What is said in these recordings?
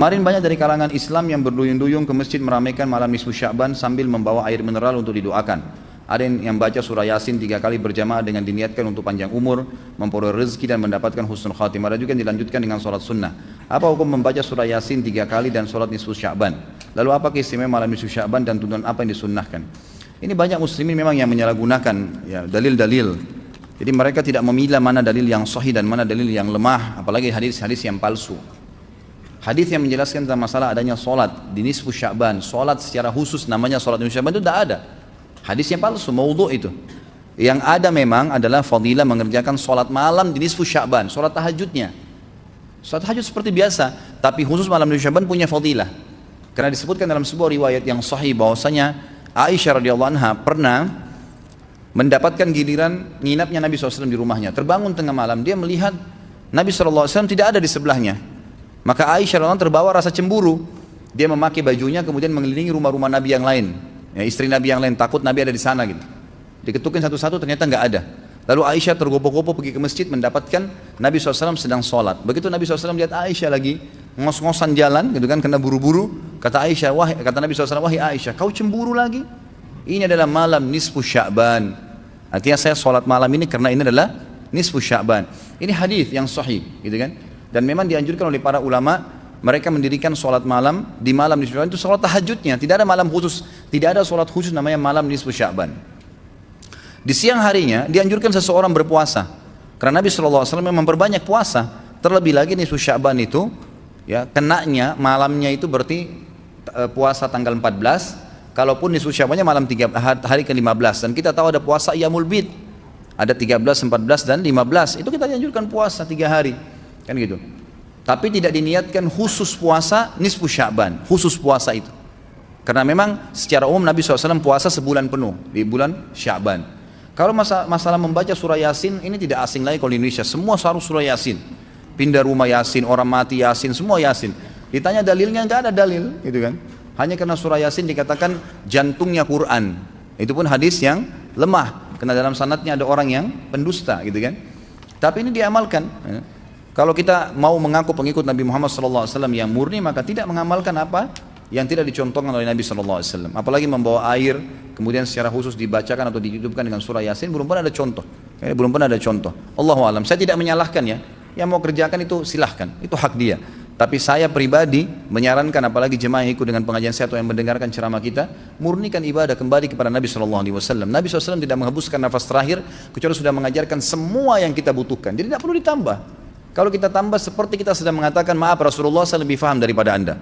Kemarin banyak dari kalangan Islam yang berduyun-duyung ke masjid meramaikan malam nisfu Sya'ban sambil membawa air mineral untuk didoakan. Ada yang baca surah Yasin 3 kali berjamaah dengan diniatkan untuk panjang umur, memperoleh rezeki dan mendapatkan husnul khatimah. Ada juga yang dilanjutkan dengan sholat sunnah. Apa hukum membaca surah Yasin 3 kali dan sholat nisfu Sya'ban? Lalu apa keistimewaan malam nisfu Sya'ban dan tuntunan apa yang disunnahkan? Ini banyak muslimin memang yang menyalahgunakan ya, dalil-dalil. Jadi mereka tidak memilah mana dalil yang sahih dan mana dalil yang lemah, apalagi hadis-hadis yang palsu. Hadis yang menjelaskan tentang masalah adanya solat di nisfu Sya'ban, solat secara khusus namanya solat nisfu Sya'ban itu tidak ada. Hadis yang palsu, maudhu' itu. Yang ada memang adalah fadilah mengerjakan solat malam di nisfu Sya'ban, solat tahajudnya. Solat tahajud seperti biasa, tapi khusus malam nisfu Sya'ban punya fadilah. Karena disebutkan dalam sebuah riwayat yang sahih bahwasanya Aisyah radhiyallahu anha pernah mendapatkan giliran nginapnya Nabi SAW di rumahnya. Terbangun tengah malam, dia melihat Nabi SAW tidak ada di sebelahnya. Maka Aisyah radhiyallahu anha terbawa rasa cemburu. Dia memakai bajunya kemudian mengelilingi rumah-rumah Nabi yang lain, ya, istri Nabi yang lain, takut Nabi ada di sana gitu. Diketukin satu-satu ternyata nggak ada. Lalu Aisyah tergopoh-gopoh pergi ke masjid mendapatkan Nabi SAW sedang sholat. Begitu Nabi SAW lihat Aisyah lagi ngos-ngosan jalan gitu kan, kena buru-buru, kata Nabi SAW, wahai Aisyah, kau cemburu lagi? Ini adalah malam nisfu Sya'ban. Artinya saya sholat malam ini karena ini adalah nisfu Sya'ban. Ini hadis yang sahih gitu kan. Dan memang dianjurkan oleh para ulama, mereka mendirikan sholat malam di malam nisfu Sya'ban itu sholat tahajudnya. Tidak ada malam khusus, tidak ada sholat khusus namanya malam nisfu Sya'ban. Di siang harinya dianjurkan seseorang berpuasa, karena Nabi SAW memang memperbanyak puasa. Terlebih lagi nisfu Sya'ban itu, ya, kenanya malamnya itu berarti puasa tanggal 14. Kalaupun nisfu Sya'bannya malam hari ke-15, dan kita tahu ada puasa Yaumul Bid, ada 13, 14 dan 15. Itu kita dianjurkan puasa 3 hari. Kan gitu. Tapi tidak diniatkan khusus puasa nisfu Sya'ban, khusus puasa itu. Karena memang secara umum Nabi SAW puasa sebulan penuh di bulan Sya'ban. Kalau masalah membaca surah Yasin, ini tidak asing lagi kalau di Indonesia. Semua harus surah Yasin. Pindah rumah Yasin, orang mati Yasin, semua Yasin. Ditanya dalilnya, nggak ada dalil, gitu kan? Hanya karena surah Yasin dikatakan jantungnya Quran. Itu pun hadis yang lemah, karena dalam sanadnya ada orang yang pendusta, gitu kan? Tapi ini diamalkan. Kalau kita mau mengaku pengikut Nabi Muhammad SAW yang murni, maka tidak mengamalkan apa yang tidak dicontohkan oleh Nabi SAW. Apalagi membawa air, kemudian secara khusus dibacakan atau dihidupkan dengan surah Yasin, belum pernah ada contoh. Belum pernah ada contoh. Allahu a'lam. Saya tidak menyalahkan ya. Yang mau kerjakan itu silahkan, itu hak dia. Tapi saya pribadi menyarankan, apalagi jemaah yang ikut dengan pengajian saya atau yang mendengarkan ceramah kita, murnikan ibadah kembali kepada Nabi SAW. Nabi SAW tidak menghembuskan nafas terakhir kecuali sudah mengajarkan semua yang kita butuhkan. Jadi tidak perlu ditambah. Kalau kita tambah seperti kita sedang mengatakan, maaf Rasulullah saya lebih paham daripada anda.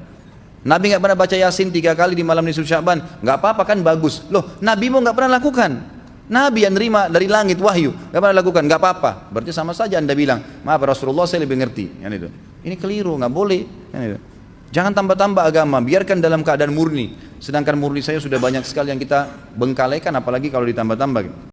Nabi nggak pernah baca Yasin 3 kali di malam nisfu Sya'ban, nggak apa-apa kan, bagus. Loh, Nabi mau nggak pernah lakukan. Nabi yang nerima dari langit wahyu nggak pernah lakukan, nggak apa-apa. Berarti sama saja anda bilang, maaf Rasulullah saya lebih ngerti. Kan itu. Ini keliru, nggak boleh. Kan itu. Jangan tambah-tambah agama, biarkan dalam keadaan murni. Sedangkan murni saya sudah banyak sekali yang kita bengkalaikan, apalagi kalau ditambah-tambah.